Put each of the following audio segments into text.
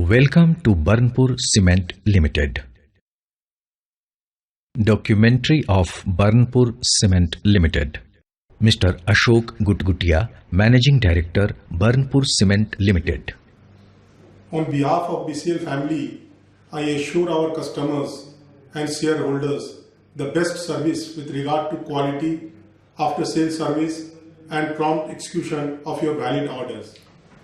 Welcome to Burnpur Cement Limited. Documentary of Burnpur Cement Limited. Mr. Ashok Gutgutia, Managing Director, Burnpur Cement Limited. On behalf of BCL family, I assure our customers and shareholders the best service with regard to quality, after-sales service and prompt execution of your valid orders.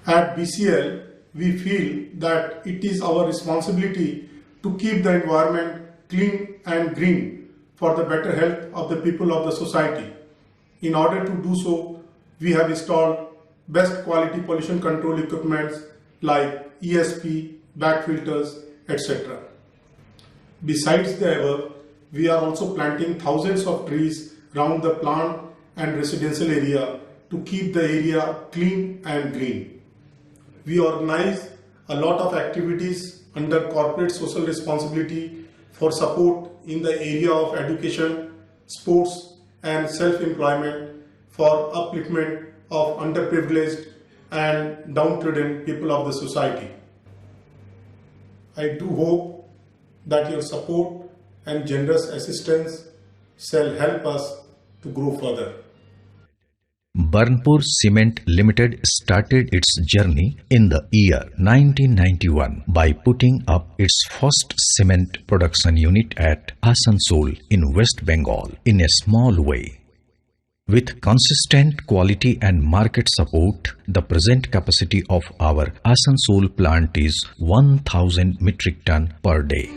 At BCL, we feel that it is our responsibility to keep the environment clean and green for the better health of the people of the society. In order to do so, we have installed best quality pollution control equipments like ESP, bag filters, etc. Besides the above, we are also planting thousands of trees around the plant and residential area to keep the area clean and green. We organize a lot of activities under corporate social responsibility for support in the area of education, sports and self-employment for upliftment of underprivileged and downtrodden people of the society. I do hope that your support and generous assistance shall help us to grow further. Burnpur Cement Limited started its journey in the year 1991 by putting up its first cement production unit at Asansol in West Bengal in a small way. With consistent quality and market support, the present capacity of our Asansol plant is 1000 metric ton per day.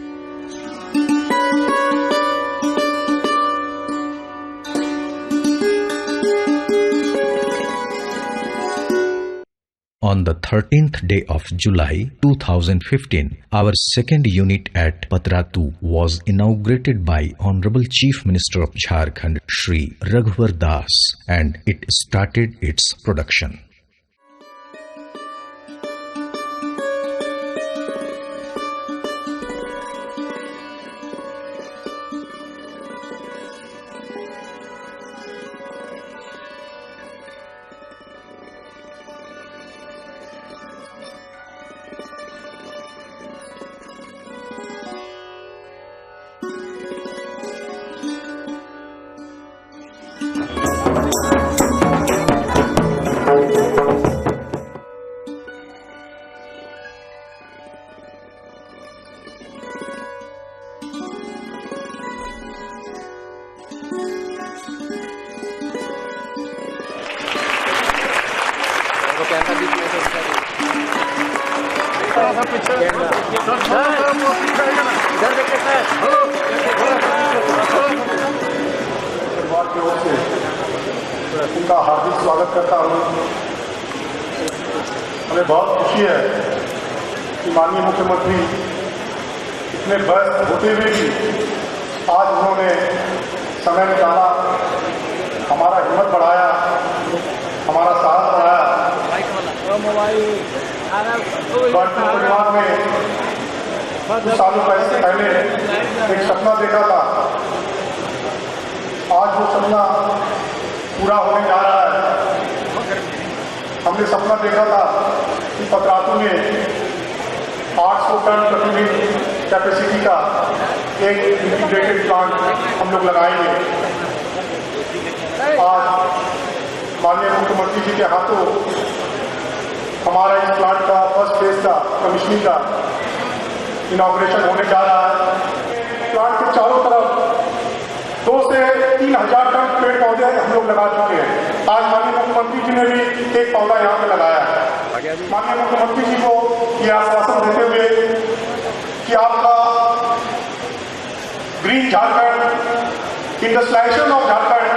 On the 13th day of July 2015, our second unit at Patratu was inaugurated by Honorable Chief Minister of Jharkhand, Shri Raghuvar Das, and it started its production. उनका हार्दिक स्वागत करता हूँ। हमें बहुत खुशी है कि माननीय मुख्यमंत्री इतने व्यस्त होते हुए भी आज उन्होंने समय निकाला, हमारा हिम्मत बढ़ाया, हमारा साहस बढ़ाया। बर्नपुर परिवार में कुछ सालों पहले एक सपना देखा था, आज वो सपना पूरा होने जा रहा है। हमने सपना देखा था कि पतरातू में 800 टन प्रति दिन कैपेसिटी का एक इंटीग्रेटेड प्लांट हम लोग लगाएंगे। आज माननीय मुख्यमंत्री जी के हाथों हमारा इस प्लांट का फर्स्ट फेज का कमिश्निंग का इनॉग्रेशन होने जा रहा है। प्लांट के चारों तरफ 2 से 3000 टन पेड़ पौधे हम लोग लगा चुके हैं। आज माननीय मुख्यमंत्री जी ने भी एक पौधा यहाँ पे लगाया है। माननीय मुख्यमंत्री जी को ये आश्वासन देते हुए कि आपका green Jharkhand, industrialisation of Jharkhand,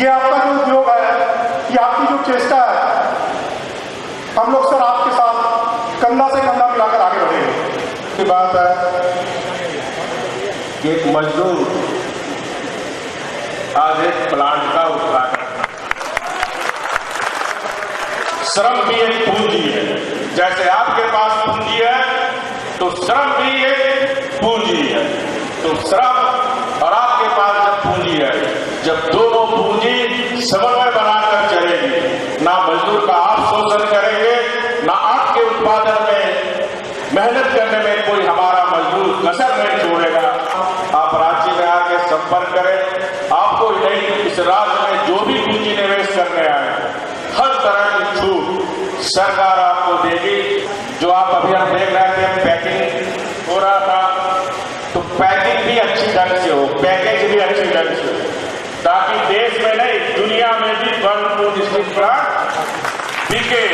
ये आपका जो उद्योग है, ये आपकी जो चेष्टा है, हम लोग सर आपके साथ कंधा से कंधा मिलाकर आगे बढ़ेंगे। ये बात है, एक मजदूर आज एक प्लांट का उद्घाटन। श्रम भी एक पूंजी है, जैसे आपके पास पूंजी है तो श्रम भी एक पूंजी है। तो श्रम और आपके पास जब पूंजी है, जब दोनों पूंजी समन्वय बनाकर चलेगी, ना मजदूर का आप शोषण करेंगे, ना आपके उत्पादन में मेहनत करने में कोई हमारा मजदूर कसर नहीं छोड़ेगा। आप राज्य में आके संपर्क करें, आपको नहीं इस राज्य में जो भी पूंजी निवेश करने आए हर तरह की छूट सरकार आपको देगी। जो आप अभी हम देख रहे थे पैकिंग हो रहा था, तो पैकिंग भी अच्छी ढंग से हो, पैकेज भी अच्छी ढंग से हो, ताकि देश में नहीं दुनिया में भी बर्नपुर स्टील प्लांट बिके।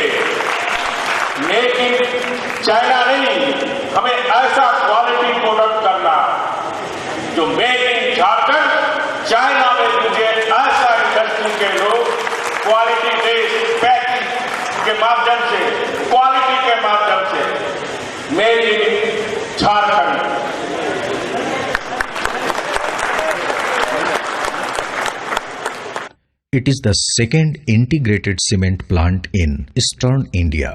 मेक इन चाइना नहीं, हमें ऐसा क्वालिटी प्रोडक्ट करना जो मेक इन झारखंड चाइना में मुझे ऐसा इंडस्ट्री के लोग क्वालिटी बेस्ड पैकिंग के माध्यम से, क्वालिटी के माध्यम से make in Jharkhand. It is the second integrated cement plant in Eastern India.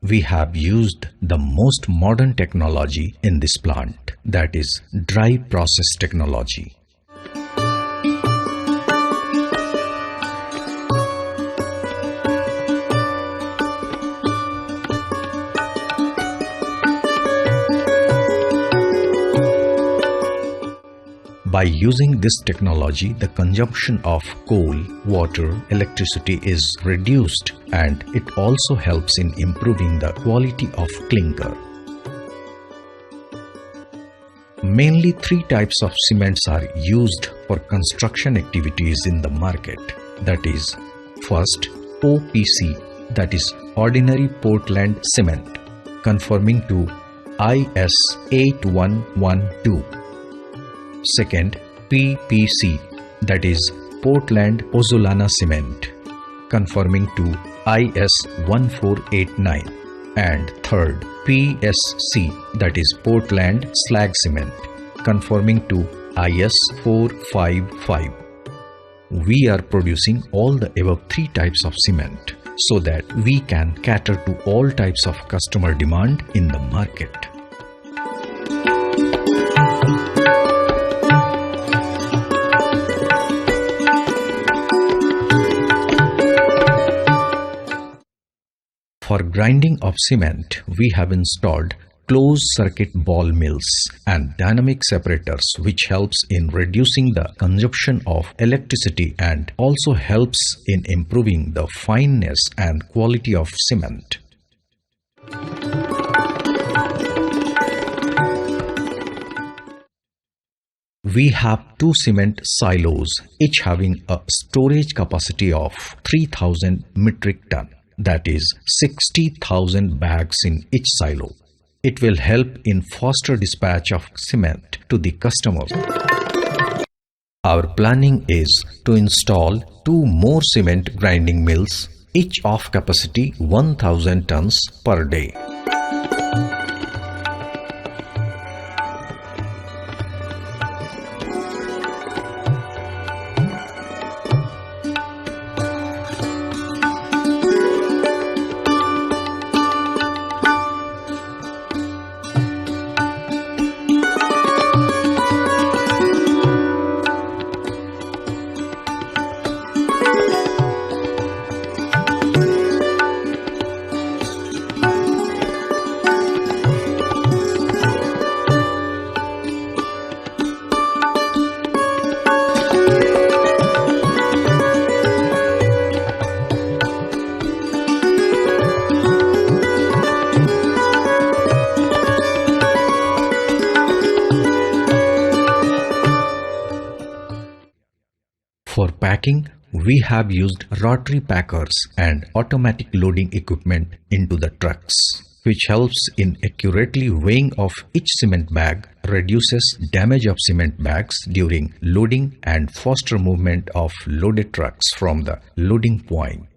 We have used the most modern technology in this plant, that is dry process technology. By using this technology, the consumption of coal, water, electricity is reduced, and it also helps in improving the quality of clinker. Mainly 3 types of cements are used for construction activities in the market. That is, first, OPC, that is Ordinary Portland Cement, conforming to IS 8112. Second, PPC, that is Portland Pozzolana Cement, conforming to IS 1489. And third, PSC, that is Portland Slag Cement, conforming to IS 455. We are producing all the above 3 types of cement so that we can cater to all types of customer demand in the market. For grinding of cement, we have installed closed circuit ball mills and dynamic separators, which helps in reducing the consumption of electricity and also helps in improving the fineness and quality of cement. We have 2 cement silos, each having a storage capacity of 3,000 metric ton. That is 60,000 bags in each silo. It will help in faster dispatch of cement to the customer. Our planning is to install 2 more cement grinding mills, each of capacity 1,000 tons per day. For packing, we have used rotary packers and automatic loading equipment into the trucks, which helps in accurately weighing of each cement bag, reduces damage of cement bags during loading and faster movement of loaded trucks from the loading point.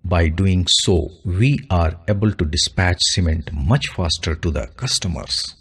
By doing so, we are able to dispatch cement much faster to the customers.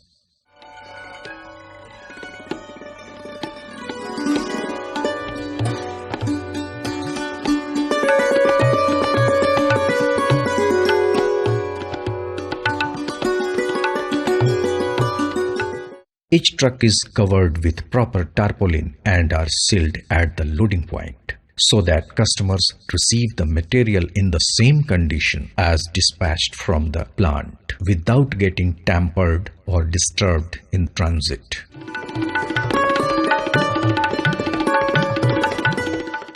Each truck is covered with proper tarpaulin and are sealed at the loading point, so that customers receive the material in the same condition as dispatched from the plant without getting tampered or disturbed in transit.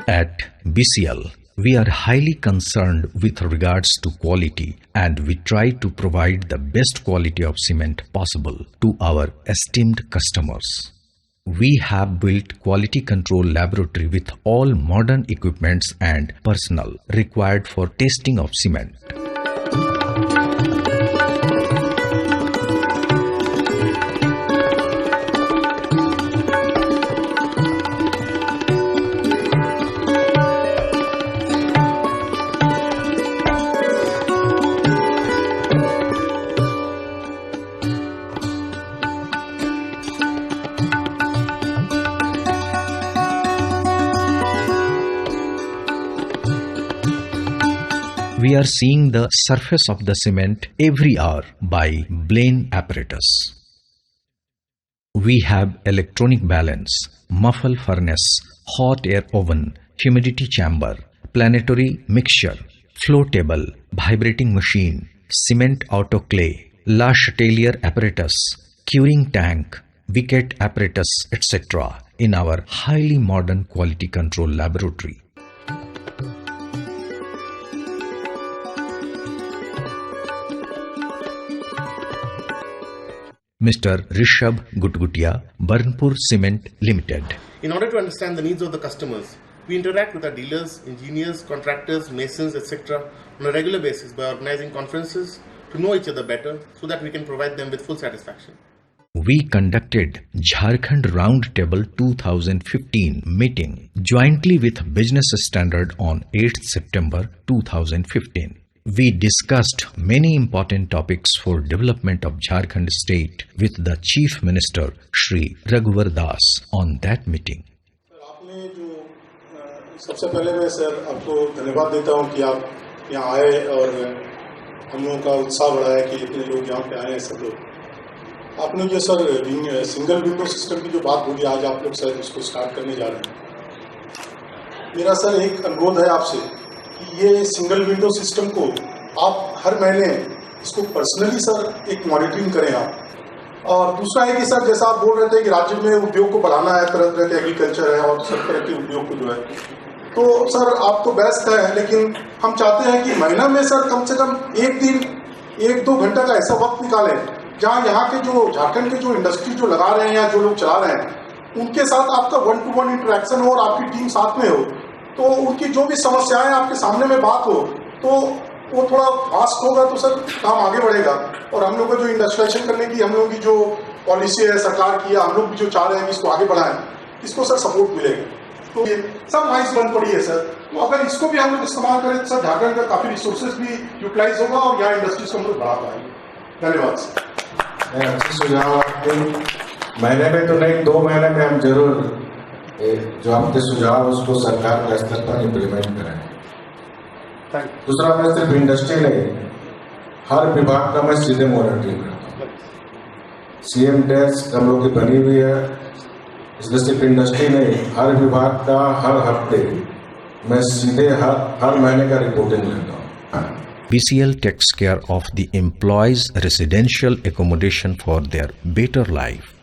At BCL, we are highly concerned with regards to quality, and we try to provide the best quality of cement possible to our esteemed customers. We have built quality control laboratory with all modern equipments and personnel required for testing of cement. We are seeing the surface of the cement every hour by Blaine apparatus. We have electronic balance, muffle furnace, hot air oven, humidity chamber, planetary mixture, flow table, vibrating machine, cement autoclave, La Chatelier apparatus, curing tank, wicket apparatus, etc. in our highly modern quality control laboratory. Mr. Rishabh Gutgutia, Burnpur Cement Limited. In order to understand the needs of the customers, we interact with our dealers, engineers, contractors, masons, etc. on a regular basis by organizing conferences to know each other better so that we can provide them with full satisfaction. We conducted Jharkhand Roundtable 2015 meeting jointly with Business Standard on 8th September 2015. We discussed many important topics for development of Jharkhand state with the Chief Minister Shri Raghuvar Das on that meeting. आपने जो सबसे पहले मैं sir आपको धन्यवाद देता हूं कि आप यहाँ आए और हम लोगों का उत्साह बढ़ा है कि इतने लोग यहाँ पे आए हैं सब लोग। आपने जो सर सिंगल विंडो सिस्टम की जो बात बोली आज आप लोग सर उसको स्टार्ट करने जा रहे हैं। मेरा सर एक अनुरोध है आपसे ये सिंगल विंडो सिस्टम को आप हर महीने इसको पर्सनली सर एक मॉनिटरिंग करें आप। और दूसरा है कि सर जैसा आप बोल रहे थे कि राज्य में उद्योग को बढ़ाना है, तरह तरह के एग्रीकल्चर है और सब तरह के उद्योग को जो है, तो सर आप तो बेस्ट है, लेकिन हम चाहते हैं कि महीना में सर कम से कम एक दिन 1-2 घंटा का ऐसा वक्त निकालें जहाँ यहाँ के जो झारखंड के जो इंडस्ट्री जो लगा रहे हैं या जो लोग चला रहे हैं उनके साथ आपका 1-to-1 इंटरेक्शन हो और आपकी टीम साथ में हो, तो उनकी जो भी समस्याएं आपके सामने में बात हो तो वो थोड़ा फास्ट होगा तो सर काम आगे बढ़ेगा। और हम लोग को जो इंडस्ट्रियलाइजेशन करने की हम लोगों की जो पॉलिसी है सरकार की, हम लोग भी जो चाह रहे हैं कि इसको आगे बढ़ाएं, इसको सर सपोर्ट मिलेगा। तो ये सब नाइस बन पड़ी है सर, तो अगर इसको भी हम लोग इस्तेमाल करें तो सर झारखंड का काफी रिसोर्सेज भी यूटिलाइज होगा और यहाँ इंडस्ट्रीज को हम लोग बढ़ा पाएंगे। धन्यवाद सर। अच्छे सुझाव आपके, महीने में तो नहीं 2 महीने में हम जरूर जो आपके सुझाव उसको सरकार के स्तर पर इम्प्लीमेंट करें। दूसरा, मैं सिर्फ इंडस्ट्री नहीं, हर विभाग का मैं सीधे मॉनिटरिंग करता हूँ। CM डेस्क हम लोग की बनी हुई है, इसलिए सिर्फ इंडस्ट्री नहीं, हर विभाग का हर हफ्ते मैं सीधे हर महीने का रिपोर्टिंग लेता हूँ। BCL takes care of the employees' residential accommodation for their better life.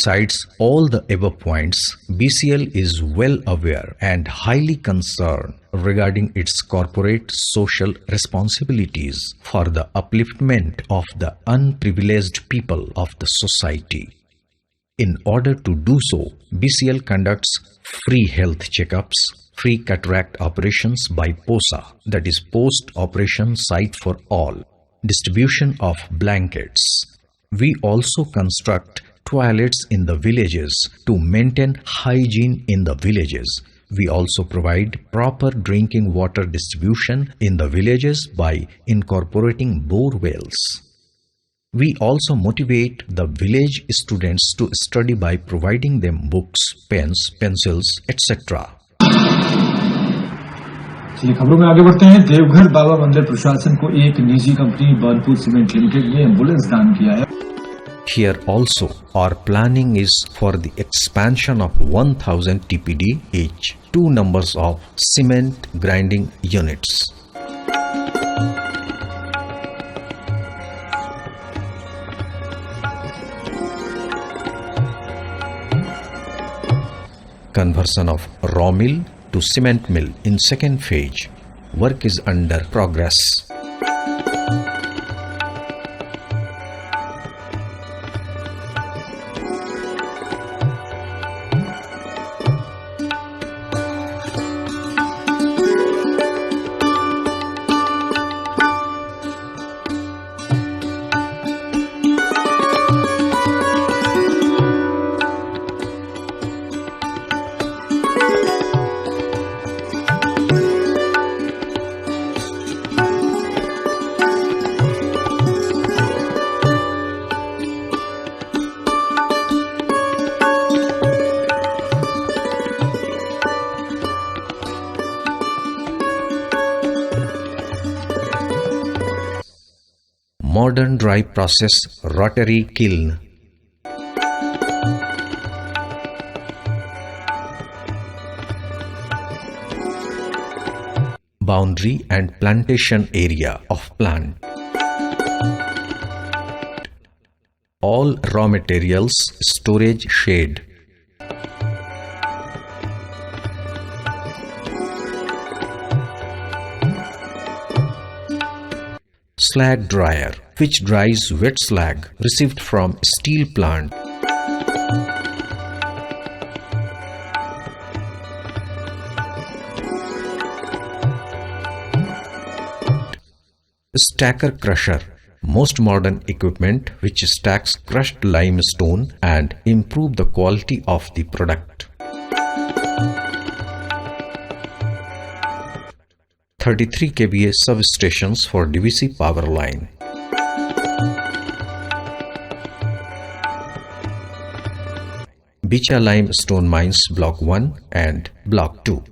Besides all the above points, BCL is well aware and highly concerned regarding its corporate social responsibilities for the upliftment of the unprivileged people of the society. In order to do so, BCL conducts free health checkups, free cataract operations by POSA, that is post-operation site for all, distribution of blankets. We also construct toilets in the villages to maintain hygiene in the villages. We also provide proper drinking water distribution in the villages by incorporating bore wells. We also motivate the village students to study by providing them books, pens, pencils, etc. चलिए खबरों में आगे बढ़ते हैं। देवघर बाबा मंदिर प्रशासन को एक निजी कंपनी बर्नपुर सीमेंट लिमिटेड ने एम्बुलेंस दान किया है। Here also, our planning is for the expansion of 1000 TPD each, 2 numbers of cement grinding units. Conversion of raw mill to cement mill in second phase. Work is under progress. Modern dry process rotary kiln. Boundary and plantation area of plant. All raw materials storage shed. Slag dryer, which dries wet slag received from steel plant. Stacker crusher, most modern equipment which stacks crushed limestone and improve the quality of the product. 33 kVA substations for DVC power line. Bicha limestone mines block 1 and block 2.